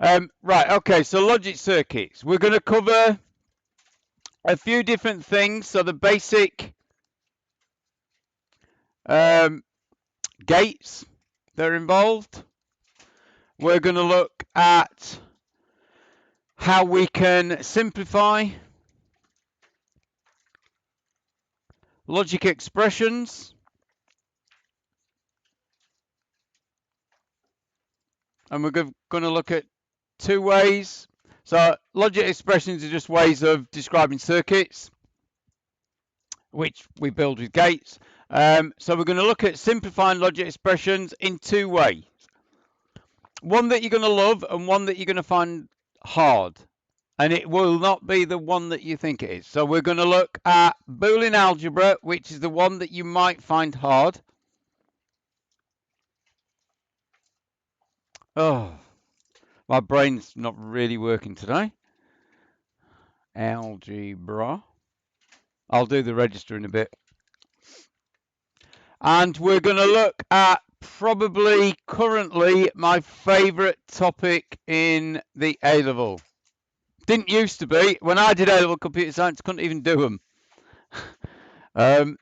Right, okay, so logic circuits. We're going to cover a few different things. So the basic gates that are involved. We're going to look at how we can simplify logic expressions. And we're going to look at two ways. So logic expressions are just ways of describing circuits, which we build with gates. So we're going to look at simplifying logic expressions in two ways. One that you're going to love and one that you're going to find hard. And it will not be the one that you think it is. So we're going to look at Boolean algebra, which is the one that you might find hard. Oh, my brain's not really working today. Algebra. I'll do the register in a bit. And we're going to look at probably currently my favourite topic in the A-level. Didn't used to be. When I did A-level computer science, couldn't even do them.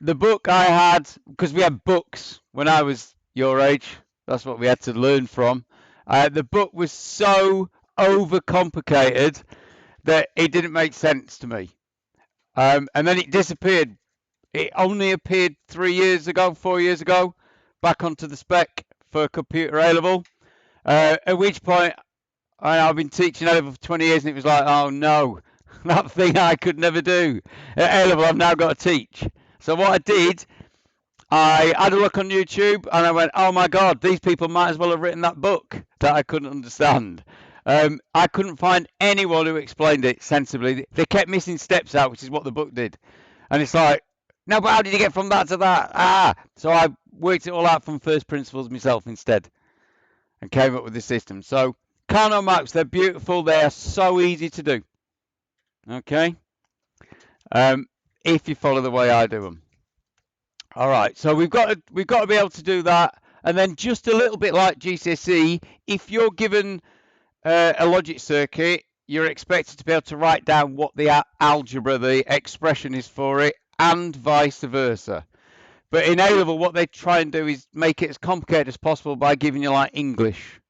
The book I had, because we had books when I was your age, that's what we had to learn from. The book was so overcomplicated that it didn't make sense to me. And then it disappeared. It only appeared 3 years ago, 4 years ago, back onto the spec for computer A-level. At which point, I've been teaching A-level for 20 years, and it was like, oh no, that thing I could never do. At A-level, I've now got to teach. So what I did, I had a look on YouTube, and I went, oh my God, these people might as well have written that book that I couldn't understand. I couldn't find anyone who explained it sensibly. They kept missing steps out, which is what the book did. And it's like, no, but how did you get from that to that? So I worked it all out from first principles myself instead and came up with the system. So Carnot maps, they're beautiful. They are so easy to do. Okay. If you follow the way I do them. All right. So we've got to be able to do that. And then just a little bit like GCSE, if you're given a logic circuit, you're expected to be able to write down what the algebra, the expression is for it, and vice versa. But in A-level, what they try and do is make it as complicated as possible by giving you like English.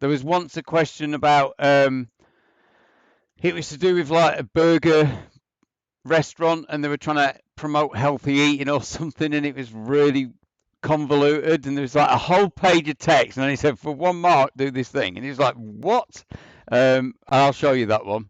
There was once a question about, it was to do with like a burger restaurant, and they were trying to promote healthy eating or something, and it was really convoluted, and there was like a whole page of text, and he said, for 1 mark, do this thing. And he was like, what? I'll show you that one.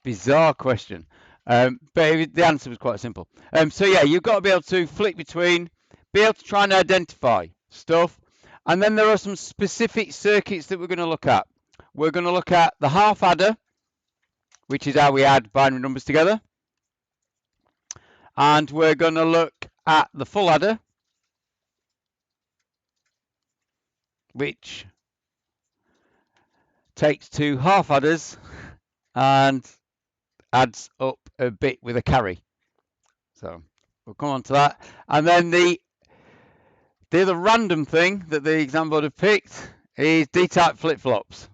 Bizarre question. But the answer was quite simple. So yeah, you've got to be able to flick between, be able to try and identify stuff. And then there are some specific circuits that we're going to look at. We're going to look at the half adder, which is how we add binary numbers together. And we're going to look at the full adder, which takes two half adders and adds up a bit with a carry. So we'll come on to that. And then the other random thing that the exam board have picked is D-type flip-flops.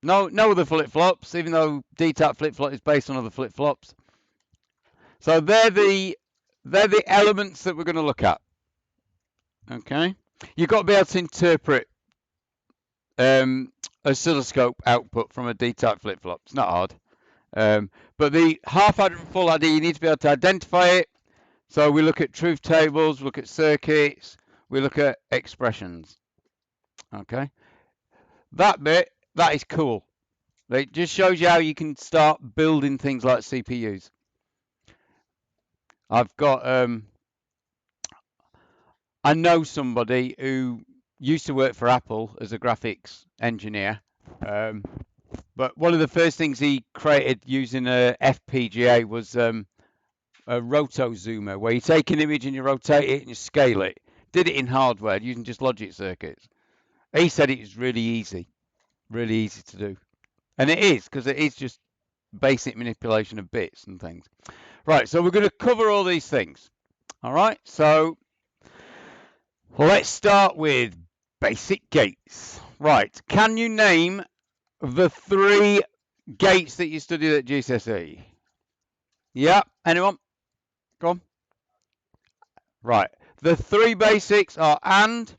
No other flip-flops, even though D-type flip-flop is based on other flip-flops. So they're the elements that we're going to look at. Okay, you've got to be able to interpret oscilloscope output from a D-type flip-flop. It's not hard. But the half adder and full adder, you need to be able to identify it. So we look at truth tables, we look at circuits, we look at expressions. Okay, that bit, that is cool. It just shows you how you can start building things like CPUs. I've got, I know somebody who used to work for Apple as a graphics engineer. But one of the first things he created using a FPGA was a roto zoomer, where you take an image and you rotate it and you scale it. Did it in hardware using just logic circuits. He said it was really easy to do. And it is, because it is just basic manipulation of bits and things. Right, so we're going to cover all these things. All right, so let's start with basic gates. Right. Can you name the 3 gates that you studied at GCSE? Yeah. Anyone? Go on. Right. The 3 basics are and,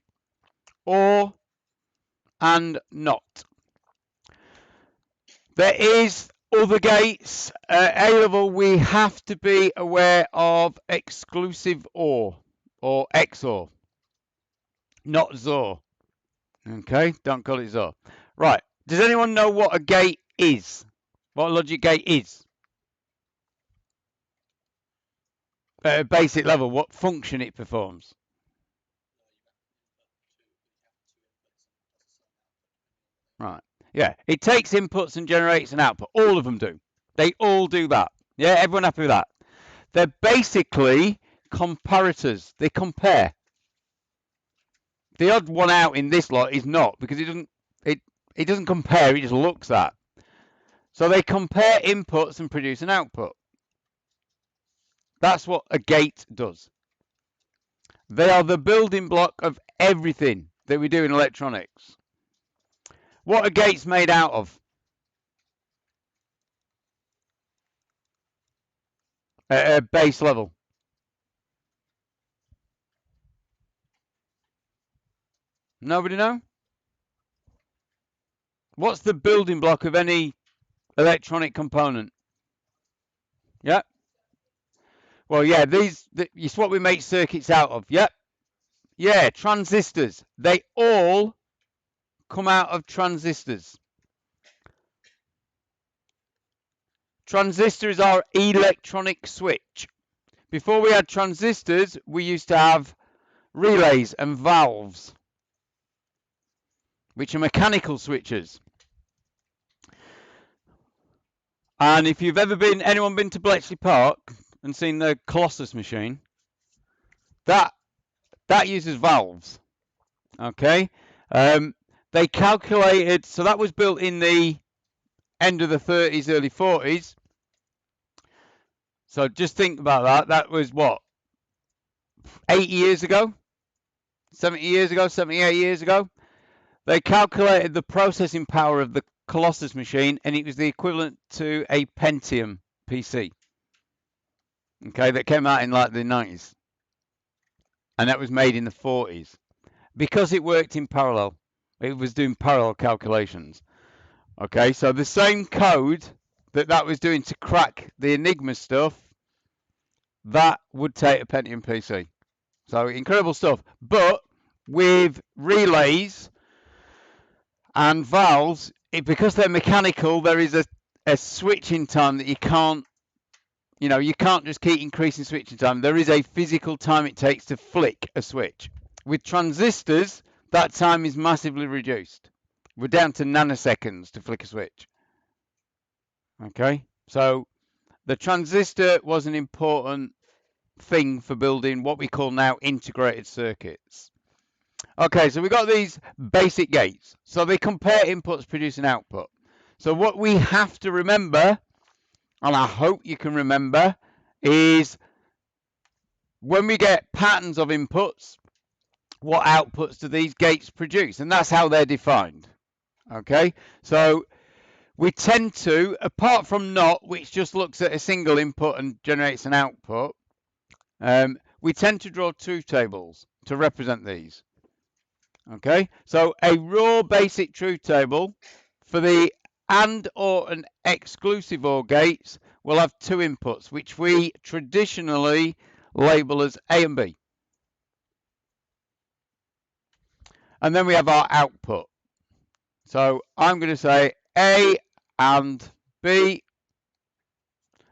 or, and not. There is other gates. A-level, we have to be aware of exclusive or XOR, not XOR. Okay, don't call it XOR. Right. Does anyone know what a gate is? What a logic gate is? At a basic level, what function it performs? Right. Yeah, it takes inputs and generates an output. All of them do. They all do that. Yeah, everyone happy with that? They're basically comparators. They compare. The odd one out in this lot is not, because it doesn't compare, it just looks at. So they compare inputs and produce an output. That's what a gate does. They are the building block of everything that we do in electronics. What are gates made out of? At a base level. Nobody know? What's the building block of any electronic component? Yeah. Well, yeah, it's what we make circuits out of. Yep. Yeah, transistors. They all come out of transistors. Transistor is our electronic switch. Before we had transistors, we used to have relays and valves, which are mechanical switches. And if you've ever anyone been to Bletchley Park and seen the Colossus machine, that uses valves. Okay. They calculated, so that was built in the end of the 30s, early 40s. So just think about that. That was what, 80 years ago? 70 years ago, 78 years ago? They calculated the processing power of the Colossus machine, and it was the equivalent to a Pentium PC. Okay, that came out in like the 90s. And that was made in the 40s. Because it worked in parallel. It was doing parallel calculations. Okay, so the same code that was doing to crack the Enigma stuff, that would take a Pentium PC. So incredible stuff. But with relays and valves, because they're mechanical, there is a switching time that you can't just keep increasing switching time. There is a physical time it takes to flick a switch. With transistors, that time is massively reduced. We're down to nanoseconds to flick a switch. Okay, so the transistor was an important thing for building what we call now integrated circuits. Okay, so we've got these basic gates. So they compare inputs, produce an output. So what we have to remember, and I hope you can remember, is when we get patterns of inputs, what outputs do these gates produce? And that's how they're defined. Okay, so we tend to, apart from NOT, which just looks at a single input and generates an output, we tend to draw truth tables to represent these. Okay, so a raw basic truth table for the AND, OR, and exclusive OR gates will have 2 inputs, which we traditionally label as A and B. And then we have our output. So I'm going to say A and B,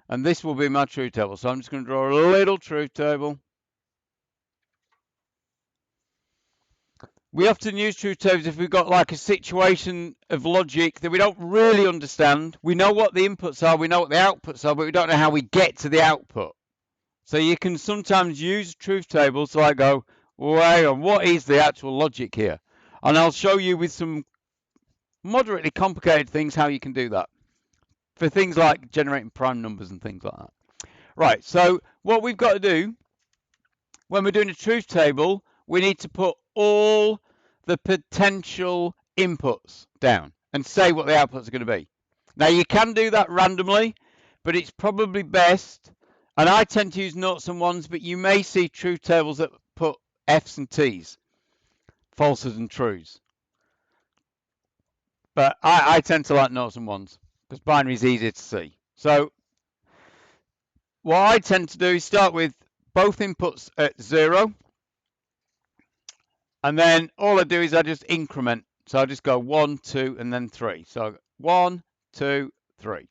and this will be my truth table. So I'm just going to draw a little truth table. We often use truth tables if we've got like a situation of logic that we don't really understand. We know what the inputs are, we know what the outputs are, but we don't know how we get to the output. So you can sometimes use truth tables to like go, well, what is the actual logic here? And I'll show you with some moderately complicated things how you can do that. For things like generating prime numbers and things like that. Right, so what we've got to do when we're doing a truth table, we need to put all the potential inputs down and say what the outputs are going to be. Now you can do that randomly, but it's probably best, and I tend to use noughts and ones, but you may see truth tables that put F's and T's, falses and trues. But I tend to like noughts and ones because binary is easier to see. So what I tend to do is start with both inputs at 0, and then all I do is I just increment. So I just go 1, 2, and then 3. So 1, 2, 3.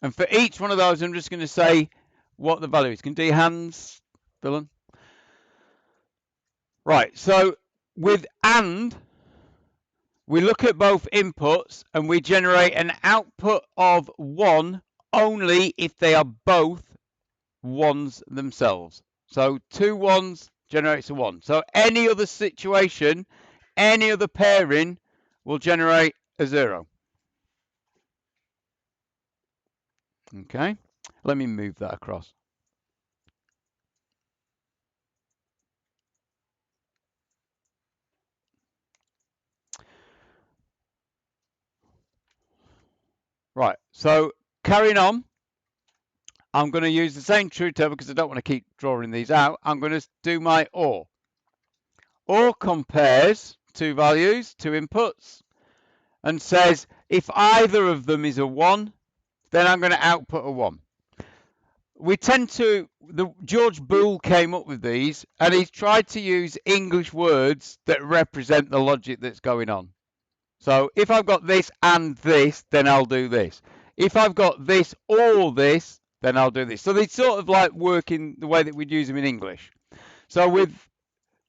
And for each one of those, I'm just going to say what the value is. Can you do your hands, Dylan? Right, so with AND, we look at both inputs and we generate an output of 1 only if they are both ones themselves. So 2 ones generates a 1. So any other situation, any other pairing will generate a 0. Okay, let me move that across. Right, so carrying on, I'm going to use the same truth table because I don't want to keep drawing these out. I'm going to do my OR. OR compares two values, two inputs, and says if either of them is a 1, then I'm going to output a 1. We tend to, George Boole came up with these, and he's tried to use English words that represent the logic that's going on. So if I've got this and this, then I'll do this. If I've got this or this, then I'll do this. So they sort of like work in the way that we'd use them in English. So with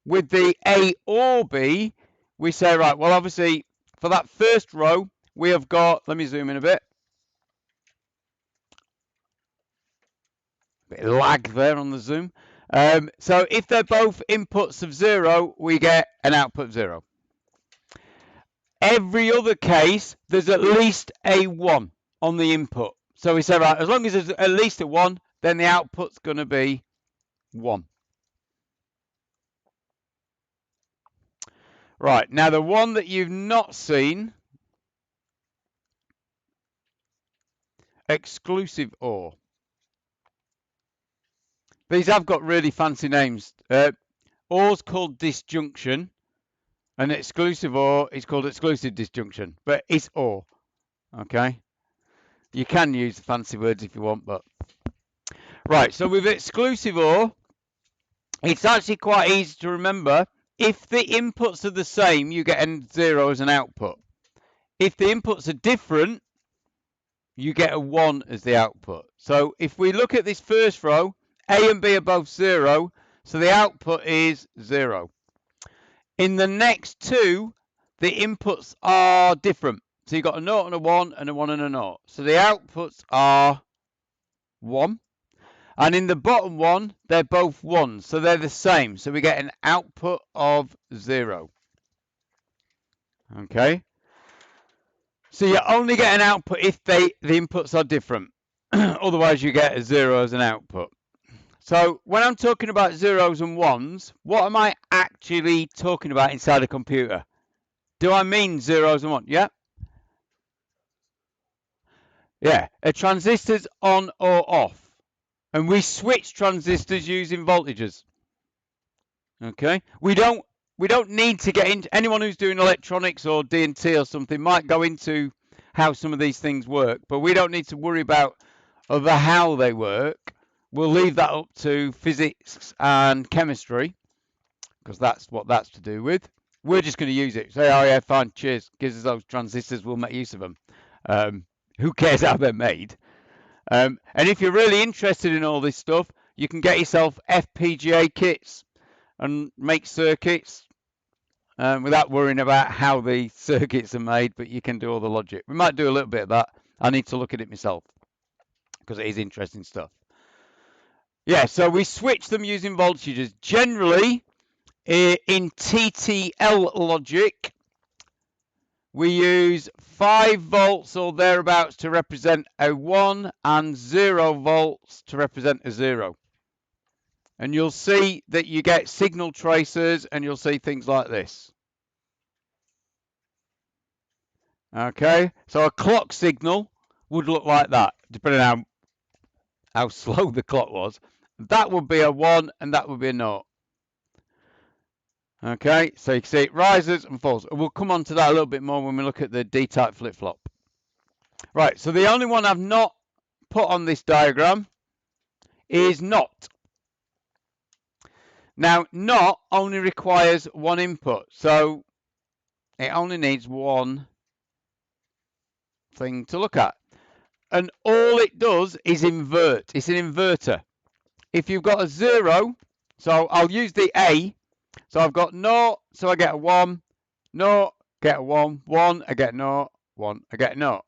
the A or B, we say, right, well, obviously, for that first row, we have got, let me zoom in a bit. Bit of lag there on the zoom. So if they're both inputs of 0, we get an output of 0. Every other case, there's at least a 1 on the input. So we say, right, as long as there's at least a 1, then the output's going to be 1. Right, now the one that you've not seen, exclusive OR. These have got really fancy names. OR's called disjunction, and exclusive OR is called exclusive disjunction, but it's OR, okay? You can use the fancy words if you want, but... Right, so with exclusive OR, it's actually quite easy to remember. If the inputs are the same, you get a 0 as an output. If the inputs are different, you get a 1 as the output. So if we look at this first row, A and B are both 0, so the output is 0. In the next two, the inputs are different. So you've got a 0 and a 1 and a 1 and a 0. So the outputs are 1. And in the bottom one, they're both 1s, so they're the same. So we get an output of 0. Okay? So you only get an output if the inputs are different. Otherwise, you get a 0 as an output. So when I'm talking about 0s and 1s, what am I actually talking about inside a computer? Do I mean 0s and 1s? Yeah? Yeah. A transistor's on or off. And we switch transistors using voltages. Okay? We don't need to get into, anyone who's doing electronics or D&T or something might go into how some of these things work, but we don't need to worry about the how they work. We'll leave that up to physics and chemistry, because that's what that's to do with. We're just going to use it. Say, oh yeah, fine, cheers, gives us those transistors, we'll make use of them. Who cares how they're made? And if you're really interested in all this stuff, you can get yourself FPGA kits and make circuits without worrying about how the circuits are made, but you can do all the logic. We might do a little bit of that. I need to look at it myself because it is interesting stuff. Yeah, so we switch them using voltages. Generally, in TTL logic, we use 5 volts or thereabouts to represent a 1 and 0 volts to represent a 0. And you'll see that you get signal tracers and you'll see things like this. Okay, so a clock signal would look like that, depending on how slow the clock was. That would be a 1 and that would be a 0. Okay, so you can see it rises and falls. We'll come on to that a little bit more when we look at the D-type flip-flop. Right, so the only one I've not put on this diagram is NOT. Now, NOT only requires one input, so it only needs one thing to look at. And all it does is invert. It's an inverter. If you've got a 0, so I'll use the A. So I've got 0, so I get a 1, 0, get a 1, 1, I get 0, 1, I get 0.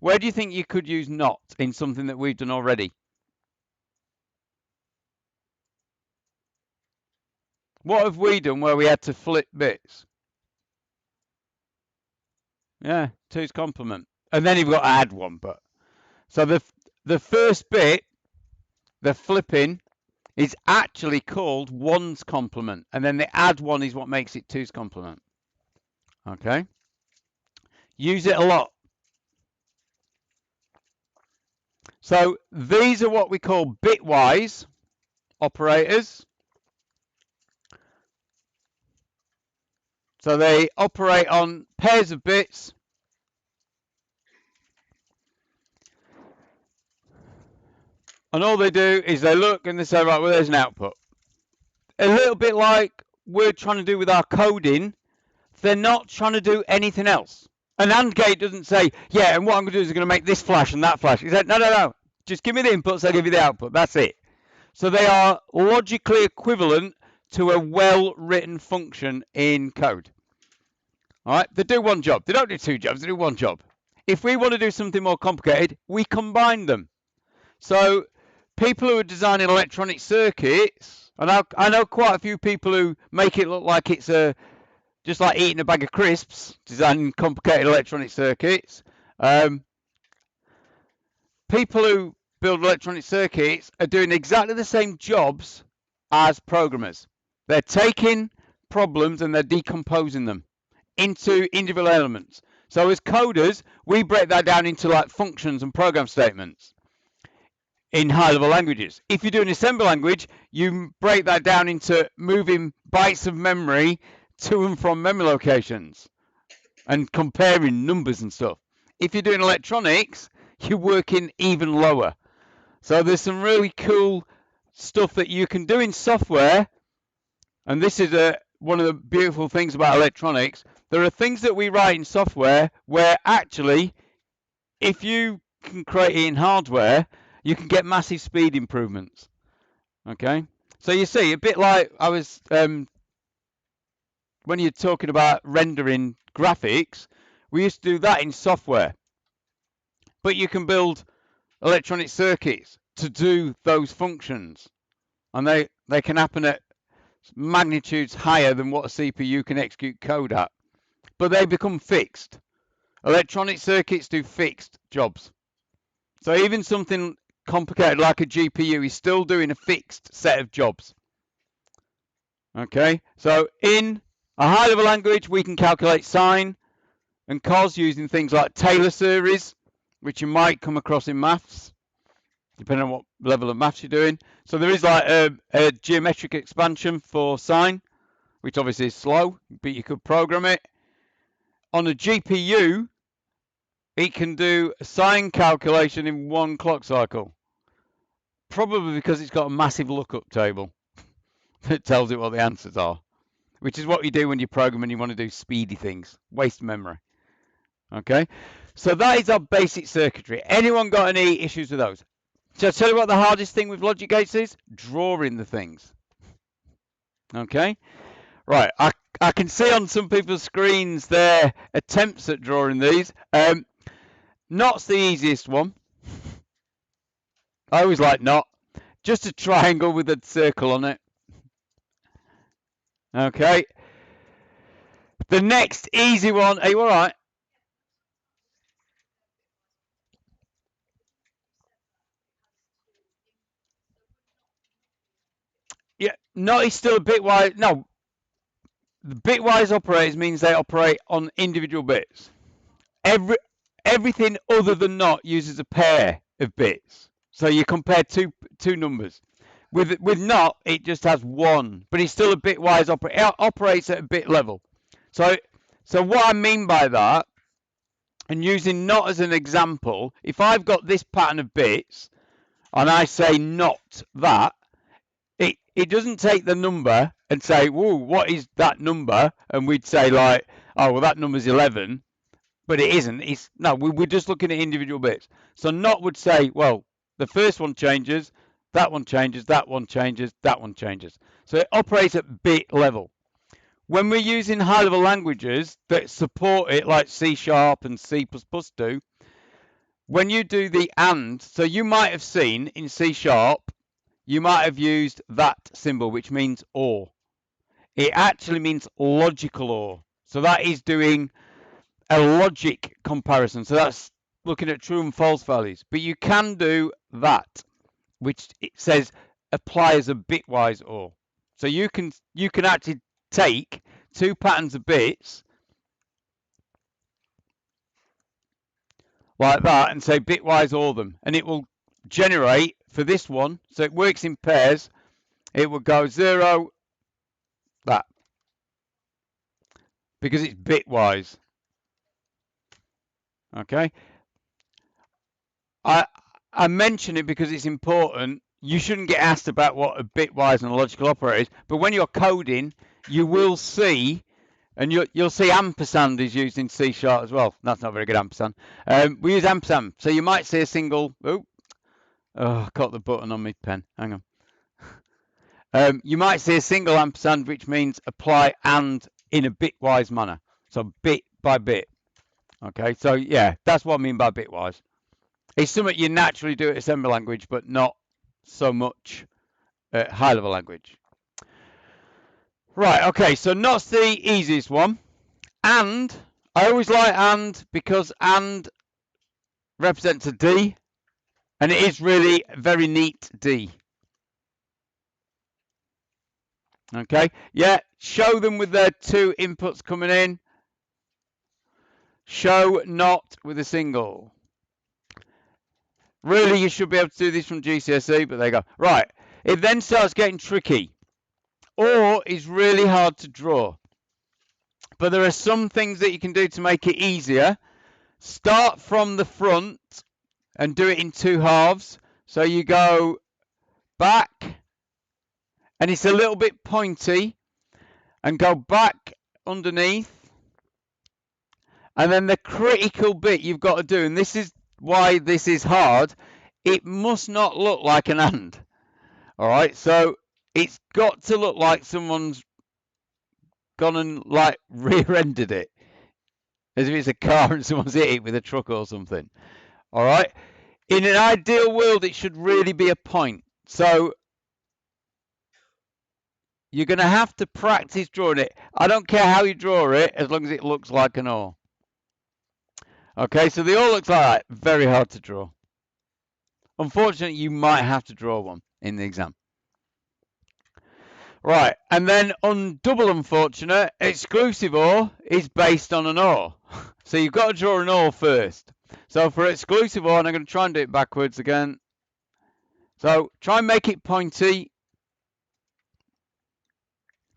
Where do you think you could use NOT in something that we've done already? What have we done where we had to flip bits? Yeah, 2's complement. And then you've got to add one. But so the first bit, the flipping, is actually called 1's complement. And then the add one is what makes it 2's complement. Okay? Use it a lot. So these are what we call bitwise operators. So they operate on pairs of bits. And all they do is they look and they say, right, well, there's an output. A little bit like we're trying to do with our coding. They're not trying to do anything else. An AND gate doesn't say, yeah, and what I'm going to do is I'm going to make this flash and that flash. He said, no, no, no. Just give me the inputs, I'll give you the output. That's it. So they are logically equivalent to a well-written function in code. All right, they do one job. They don't do two jobs, they do one job. If we want to do something more complicated, we combine them. So people who are designing electronic circuits, and I know quite a few people who make it look like it's just like eating a bag of crisps, designing complicated electronic circuits. People who build electronic circuits are doing exactly the same jobs as programmers. They're taking problems and they're decomposing them into individual elements. So as coders, we break that down into like functions and program statements in high-level languages. If you do an assembly language, you break that down into moving bytes of memory to and from memory locations and comparing numbers and stuff. If you're doing electronics, you're working even lower. So there's some really cool stuff that you can do in software, and this is one of the beautiful things about electronics. There are things that we write in software where actually, if you can create it in hardware, you can get massive speed improvements. Okay, so you see, a bit like I was when you're talking about rendering graphics, we used to do that in software. But you can build electronic circuits to do those functions, and they can happen at magnitudes higher than what a CPU can execute code at, but they become fixed. Electronic circuits do fixed jobs. So even something complicated like a GPU is still doing a fixed set of jobs. Okay, so in a high-level language, we can calculate sine and cos using things like Taylor series, which you might come across in maths, depending on what level of maths you're doing. So there is like a geometric expansion for sine, which obviously is slow, but you could program it. On a GPU, it can do a sine calculation in one clock cycle, probably because it's got a massive lookup table that tells it what the answers are, which is what you do when you program and you want to do speedy things, waste memory. Okay, so that is our basic circuitry. Anyone got any issues with those? So I'll tell you what the hardest thing with logic gates is: drawing the things. Okay, right. I can see on some people's screens their attempts at drawing these. Not's the easiest one. I always like not. Just a triangle with a circle on it. Okay. The next easy one. Are you all right? Yeah. Not is still a bitwise. No. The bitwise operators means they operate on individual bits. everything other than not uses a pair of bits. So you compare two numbers. With not, it just has one, but it's still a bitwise operator. It operates at a bit level. So what I mean by that, and using not as an example, if I've got this pattern of bits and I say not that, it doesn't take the number and say, whoa, what is that number? And we'd say like, oh, well, that number's 11, but it isn't. No, we're just looking at individual bits. So not would say, well, the first one changes, that one changes, that one changes, that one changes. So it operates at bit level. When we're using high-level languages that support it, like C# and C++ do, when you do the and, so you might have seen in C#, you might have used that symbol, which means or. It actually means logical or. So that is doing a logic comparison. So that's looking at true and false values. But you can do that, which it says apply as a bitwise or. So you can actually take two patterns of bits like that and say bitwise or them, and it will generate for this one. So it works in pairs. It would go 0, that, because it's bitwise. Okay. I mention it because it's important. You shouldn't get asked about what a bitwise and a logical operator is, but when you're coding, you will see, and you'll see ampersand is used in C# as well. That's not very good, ampersand. We use ampersand, so you might see a single. Oh, I caught the button on my pen. Hang on. You might see a single ampersand, which means apply and in a bitwise manner. So bit by bit. Okay, so yeah, that's what I mean by bitwise. It's something you naturally do at assembly language, but not so much at high-level language. Right, okay, so not's the easiest one. And, I always like and because and represents a D, and it is really a very neat D. Okay, yeah, show them with their two inputs coming in. Show not with a single. Really, you should be able to do this from GCSE, but there you go. Right, it then starts getting tricky. Or is really hard to draw. But there are some things that you can do to make it easier. Start from the front and do it in two halves. So you go back, and it's a little bit pointy, and go back underneath. And then the critical bit you've got to do, and this is why this is hard, it must not look like an and. All right, so it's got to look like someone's gone and like rear-ended it, as if it's a car and someone's hit it with a truck or something. All right, in an ideal world, it should really be a point. So you're going to have to practice drawing it. I don't care how you draw it, as long as it looks like an or. Okay, so the or looks like that. Very hard to draw. Unfortunately, you might have to draw one in the exam. Right, and then on double unfortunate, exclusive or is based on an or. So you've got to draw an or first. So for exclusive or, and I'm going to try and do it backwards again. So try and make it pointy.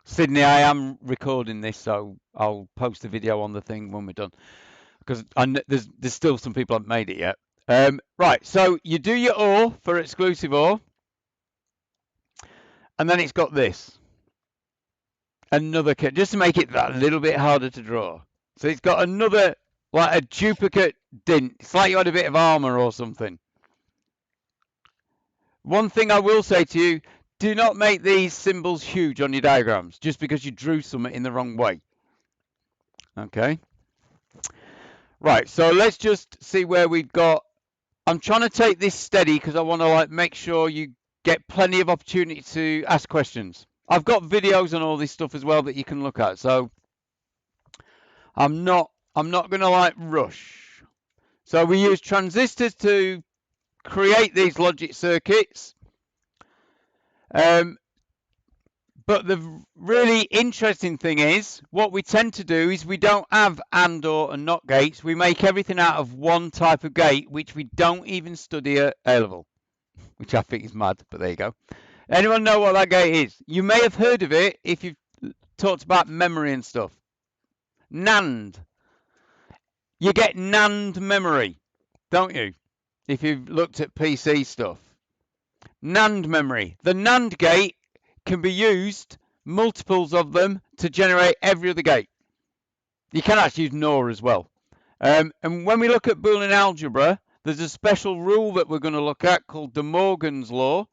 Sydney, I am recording this, so I'll post the video on the thing when we're done, because there's still some people haven't made it yet. Right, so you do your or for exclusive or, and then it's got this. Another cut, just to make it that little bit harder to draw. So it's got another, like a duplicate dint. It's like you had a bit of armor or something. One thing I will say to you, do not make these symbols huge on your diagrams just because you drew something in the wrong way. Okay. Right, so let's just see where we've got. I'm trying to take this steady because I want to like make sure you get plenty of opportunity to ask questions. I've got videos on all this stuff as well that you can look at. So I'm not going to like rush. So we use transistors to create these logic circuits. But But the really interesting thing is, what we tend to do is we don't have AND, OR, and NOT gates. We make everything out of one type of gate, which we don't even study at A-level, which I think is mad, but there you go. Anyone know what that gate is? You may have heard of it if you've talked about memory and stuff. NAND. You get NAND memory, don't you? If you've looked at PC stuff. NAND memory. The NAND gate can be used, multiples of them, to generate every other gate. You can actually use NOR as well. And when we look at Boolean algebra, there's a special rule that we're going to look at called De Morgan's law,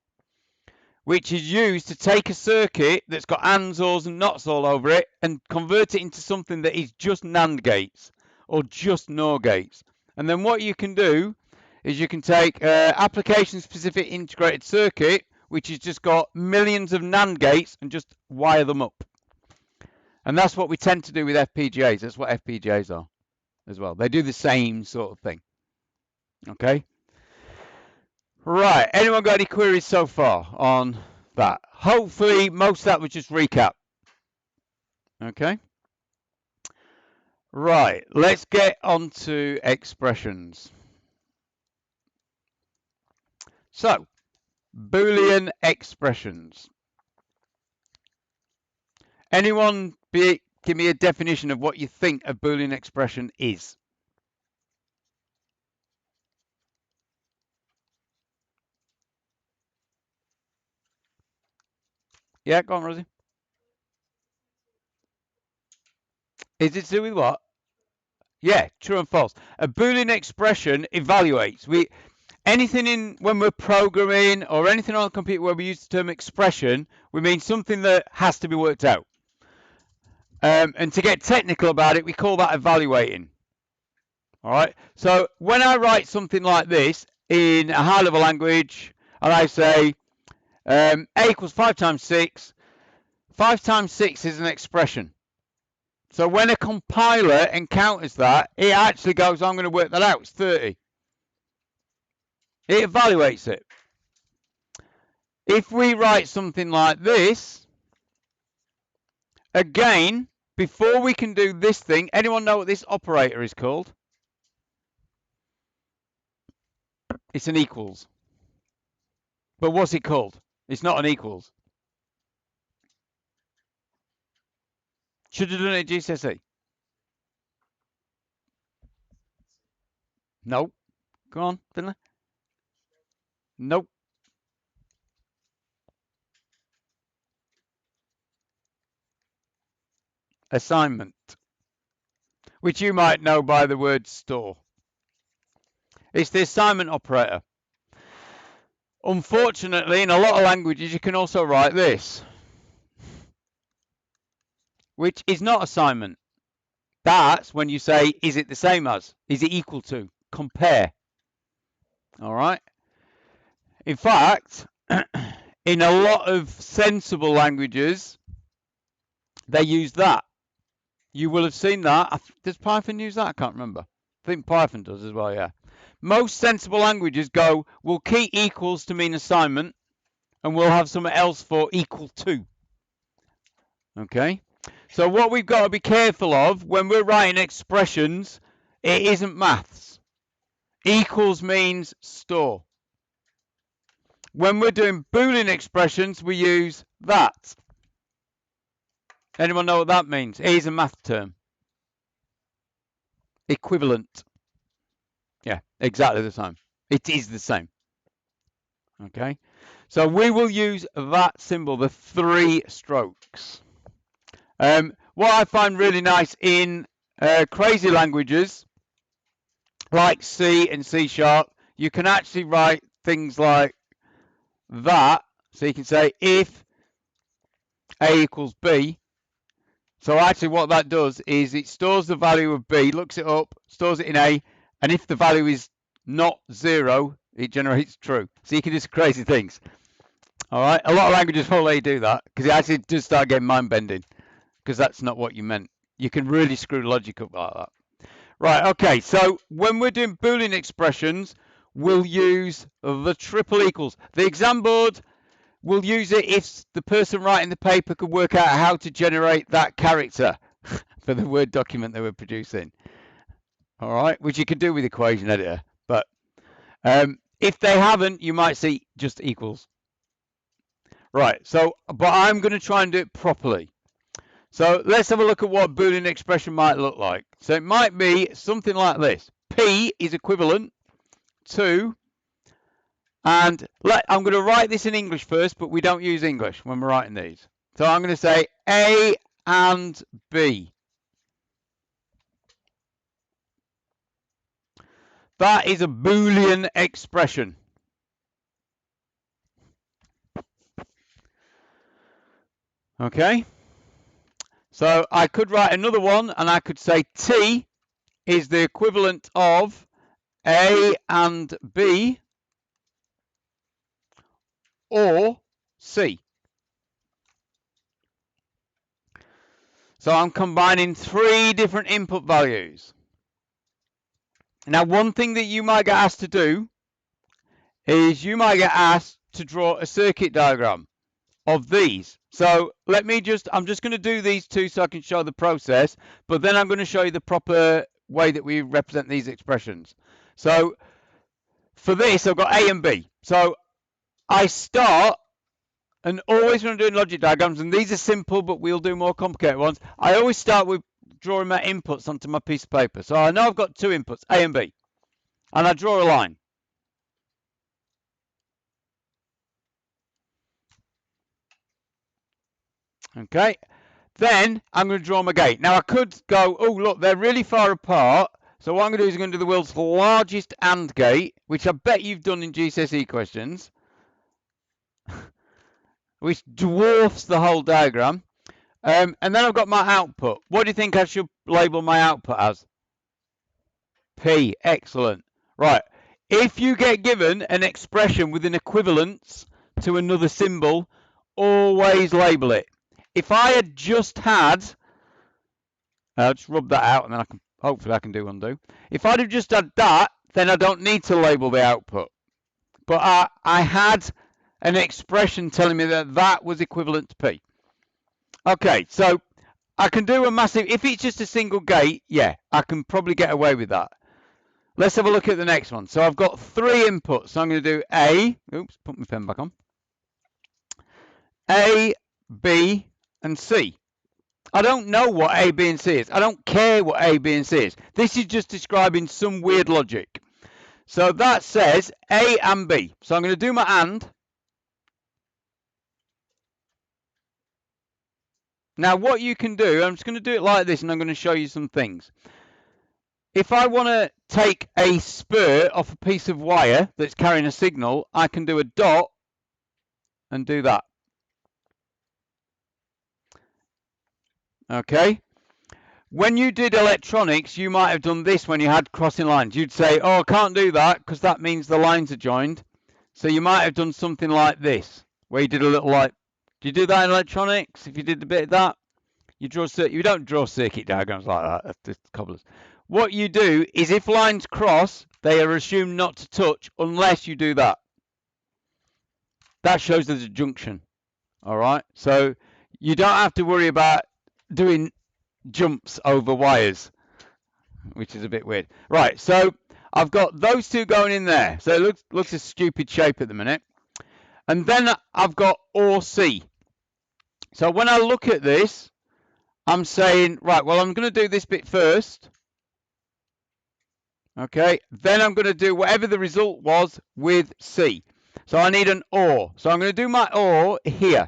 which is used to take a circuit that's got ANDs, ORs, and NOTs all over it and convert it into something that is just NAND gates or just NOR gates. And then what you can do is you can take application-specific integrated circuit, which has just got millions of NAND gates, and just wire them up. And that's what we tend to do with FPGAs. That's what FPGAs are as well. They do the same sort of thing. Okay? Right. Anyone got any queries so far on that? Hopefully, most of that was just recap. Okay? Right. Let's get on to expressions. So, Boolean expressions. Anyone give me a definition of what you think a Boolean expression is? Yeah, go on, Rosie. Is it to do with what? Yeah, true and false. A Boolean expression evaluates. Anything when we're programming or anything on the computer where we use the term expression, we mean something that has to be worked out. And to get technical about it, we call that evaluating. All right. So when I write something like this in a high-level language, and I say A equals 5 times 6, 5 times 6 is an expression. So when a compiler encounters that, it actually goes, I'm going to work that out. It's 30. It evaluates it. If we write something like this, again, before we can do this thing, anyone know what this operator is called? It's an equals. But what's it called? It's not an equals. Should have done it at GCSE. Nope. Go on, Finley. Nope. Assignment, which you might know by the word store. It's the assignment operator. Unfortunately, in a lot of languages, you can also write this, which is not assignment. That's when you say, is it the same as? Is it equal to? Compare. All right. In fact, in a lot of sensible languages, they use that. You will have seen that. Does Python use that? I can't remember. I think Python does as well, yeah. Most sensible languages go, we'll keep equals to mean assignment, and we'll have something else for equal to. Okay? So what we've got to be careful of when we're writing expressions, it isn't maths. Equals means store. When we're doing Boolean expressions, we use that. Anyone know what that means? It is a math term. Equivalent. Yeah, exactly the same. It is the same. Okay, so we will use that symbol, the 3 strokes. What I find really nice in crazy languages like C and C#, you can actually write things like that. So you can say if A equals B. So actually what that does is it stores the value of B, looks it up, stores it in A, and if the value is not 0, it generates true. So you can do some crazy things. All right, a lot of languages won't let you do that because it actually does start getting mind-bending because that's not what you meant. You can really screw logic up like that. Right, okay, so when we're doing Boolean expressions, we'll use the triple equals. The exam board we'll use it if the person writing the paper could work out how to generate that character for the Word document they were producing. All right, which you can do with equation editor. But if they haven't, you might see just equals. Right, so, but I'm going to try and do it properly. So let's have a look at what Boolean expression might look like. So it might be something like this. P is equivalent to, and I'm going to write this in English first, but we don't use English when we're writing these. So I'm going to say A and B. That is a Boolean expression. Okay. So I could write another one and I could say T is the equivalent of A and B or C. So I'm combining three different input values. Now, one thing that you might get asked to do is you might get asked to draw a circuit diagram of these. So I'm just going to do these two so I can show the process, but then I'm going to show you the proper way that we represent these expressions. So for this, I've got A and B. So I start, and always when I'm doing logic diagrams, and these are simple, but we'll do more complicated ones, I always start with drawing my inputs onto my piece of paper. So I know I've got two inputs, A and B, and I draw a line. Okay, then I'm going to draw my gate. Now I could go, oh look, they're really far apart. So what I'm going to do is I'm going to do the world's largest AND gate, which I bet you've done in GCSE questions, which dwarfs the whole diagram. And then I've got my output. What do you think I should label my output as? P. Excellent. Right. If you get given an expression with an equivalence to another symbol, always label it. If I had just had, I'll just rub that out and then hopefully I can do undo. If I'd have just had that, then I don't need to label the output. But I had an expression telling me that that was equivalent to P. Okay, so I can do a massive, if it's just a single gate, yeah, I can probably get away with that. Let's have a look at the next one. So I've got three inputs. So I'm going to do A, oops, put my pen back on. A, B, and C. I don't know what A, B, and C is. I don't care what A, B, and C is. This is just describing some weird logic. So that says A and B. So I'm going to do my AND. Now what you can do, I'm just going to do it like this and I'm going to show you some things. If I want to take a spur off a piece of wire that's carrying a signal, I can do a dot and do that. Okay. When you did electronics, you might have done this when you had crossing lines. You'd say, oh, I can't do that because that means the lines are joined. So you might have done something like this, where you did a little like, do you do that in electronics? If you did a bit of that, you don't draw circuit diagrams like that. That's just cobblers. What you do is if lines cross, they are assumed not to touch unless you do that. That shows there's a junction. All right. So you don't have to worry about doing jumps over wires, which is a bit weird. Right. So I've got those two going in there. So it looks a stupid shape at the minute. And then I've got OR C. So when I look at this, I'm saying, right, well, I'm going to do this bit first. Okay, then I'm going to do whatever the result was with C. So I need an OR. So I'm going to do my OR here.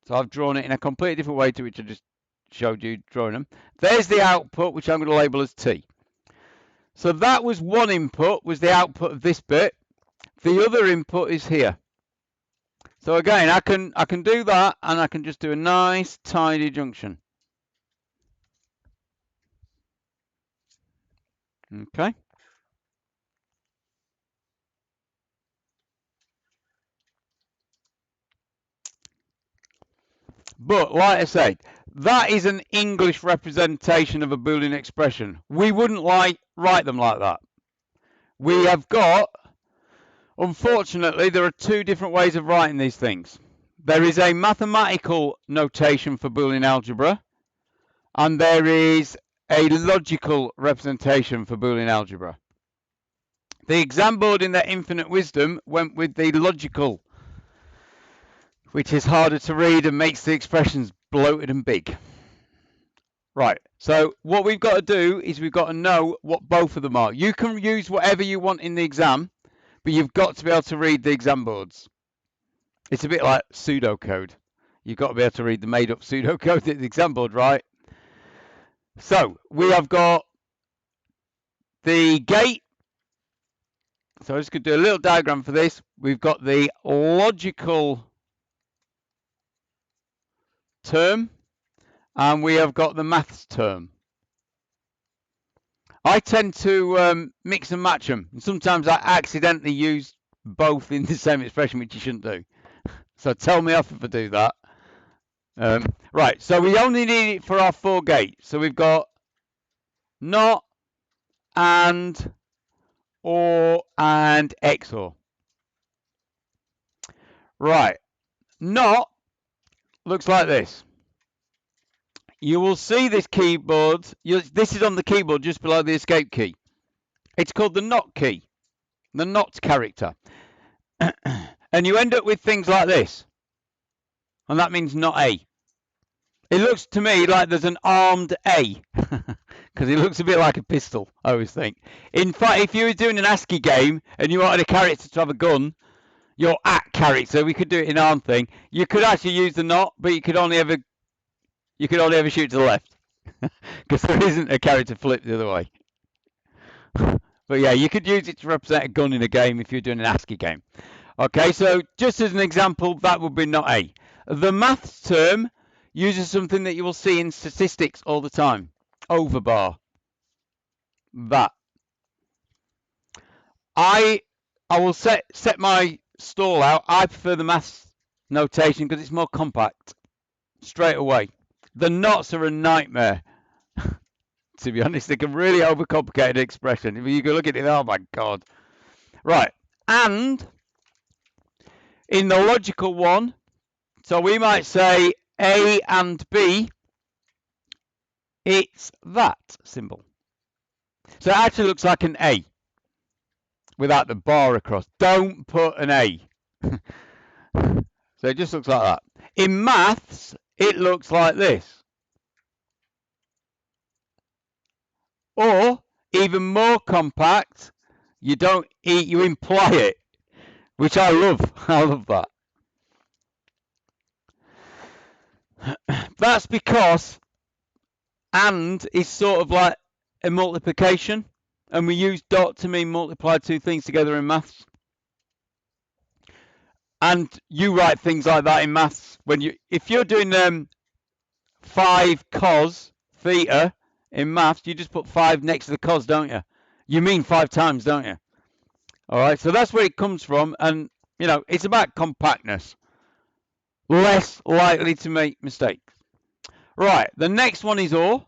So I've drawn it in a completely different way to which I just showed you drawing them. There's the output, which I'm going to label as T. So that was one input, was the output of this bit. The other input is here. So again, I can do that, and I can just do a nice tidy junction. Okay. But like I said, that is an English representation of a Boolean expression. We wouldn't write them like that. We have got Unfortunately, there are two different ways of writing these things. There is a mathematical notation for Boolean algebra, and there is a logical representation for Boolean algebra. The exam board in their infinite wisdom went with the logical, which is harder to read and makes the expressions bloated and big. Right, so what we've got to do is we've got to know what both of them are. You can use whatever you want in the exam, but you've got to be able to read the exam boards. It's a bit like pseudocode. You've got to be able to read the made-up pseudocode at the exam board, right? So we have got the gate. So I'm just going to do a little diagram for this. We've got the logical term, and we have got the maths term. I tend to mix and match them. And sometimes I accidentally use both in the same expression, which you shouldn't do. So tell me off if I do that. Right, so we only need it for our 4 gates. So we've got not, and, or, and XOR. Right, not looks like this. You will see this keyboard. This is on the keyboard just below the escape key. It's called the not key, the not character. And you end up with things like this. And that means not A. It looks to me like there's an armed A. Because it looks a bit like a pistol, I always think. In fact, if you were doing an ASCII game and you wanted a character to have a gun, your at character, we could do it in arm thing. You could actually use the not, but you could only ever shoot to the left. Because there isn't a character flip the other way. But yeah, you could use it to represent a gun in a game if you're doing an ASCII game. Okay, so just as an example, that would be not A. The maths term uses something that you will see in statistics all the time. Overbar. That. I will set my stall out. I prefer the maths notation because it's more compact. Straight away. The nots are a nightmare. To be honest, they can really overcomplicate an expression. If you go look at it, oh my God. Right. And in the logical one, so we might say A and B, it's that symbol. So it actually looks like an A without the bar across. Don't put an A. So it just looks like that. In maths, it looks like this. Or even more compact, you imply it, which I love. I love that. That's because and is sort of like a multiplication, and we use dot to mean multiply two things together in maths. And you write things like that in maths if you're doing 5 cos theta in maths, you just put 5 next to the cos, don't you? You mean 5 times, don't you? All right, so that's where it comes from, and it's about compactness. Less likely to make mistakes. Right, the next one is OR.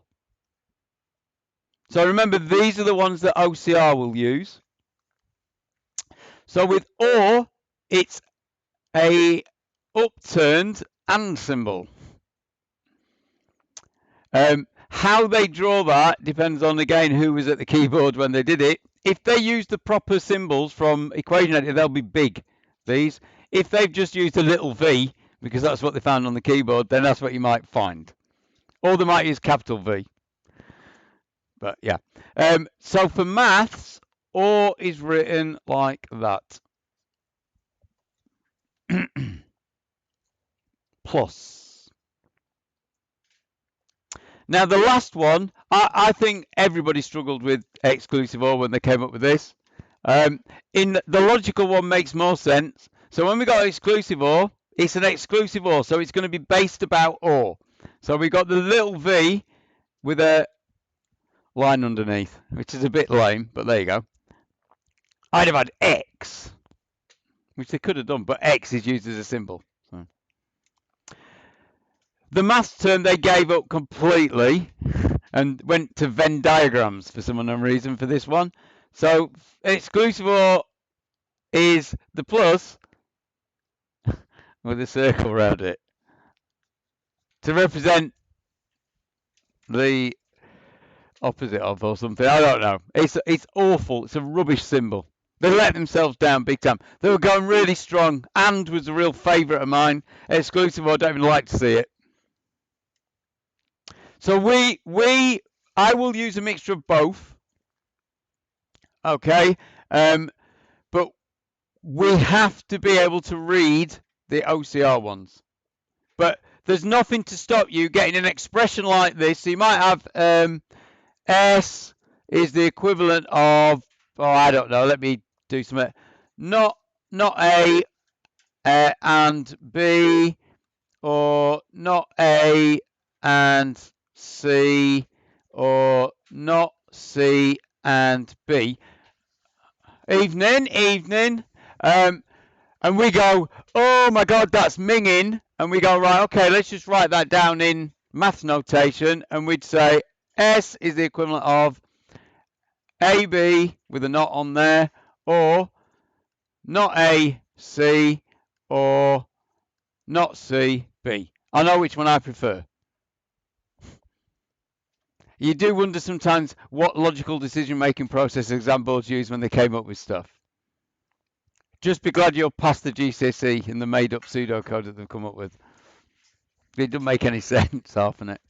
So remember, these are the ones that OCR will use. So with OR, it's a upturned and symbol. How they draw that depends on, again, who was at the keyboard when they did it. If they use the proper symbols from Equation Editor, they'll be big, these. If they've just used a little V, because that's what they found on the keyboard, then that's what you might find. Or they might use capital V. But yeah. So for maths, OR is written like that. Plus. Now the last one, I think everybody struggled with exclusive OR when they came up with this. In the logical one makes more sense. So when we got exclusive OR, it's an exclusive OR, so it's going to be based about OR. So we got the little V with a line underneath, which is a bit lame, but there you go. I'd have had X, which they could have done, but X is used as a symbol. So. The maths term they gave up completely and went to Venn diagrams for some unknown reason for this one. So exclusive OR is the plus with a circle around it to represent the opposite of or something. I don't know. It's awful. It's a rubbish symbol. They let themselves down big time. They were going really strong. And was a real favourite of mine. Exclusive, I don't even like to see it. So I will use a mixture of both. Okay. But we have to be able to read the OCR ones. But there's nothing to stop you getting an expression like this. So you might have S is the equivalent of, oh, I don't know. Let me do something. Not A and B, or not A and C, or not C and B. Evening. And we go, oh my God, that's minging. And we go, right, okay, let's just write that down in math notation. And we'd say S is the equivalent of AB with a not on there, or not A, C, or not C, B. I know which one I prefer. You do wonder sometimes what logical decision-making process exam boards use when they came up with stuff. Just be glad you're past the GCSE and the made-up pseudocode that they've come up with. It doesn't make any sense, half of it.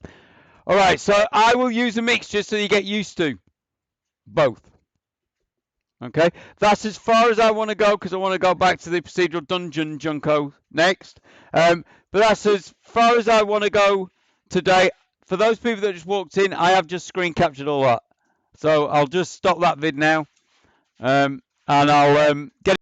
All right, so I will use a mixture so you get used to both. Okay, that's as far as I want to go because I want to go back to the procedural dungeon junko next. But that's as far as I want to go today. For those people that just walked in, I have just screen captured all that. So I'll just stop that vid now, and I'll get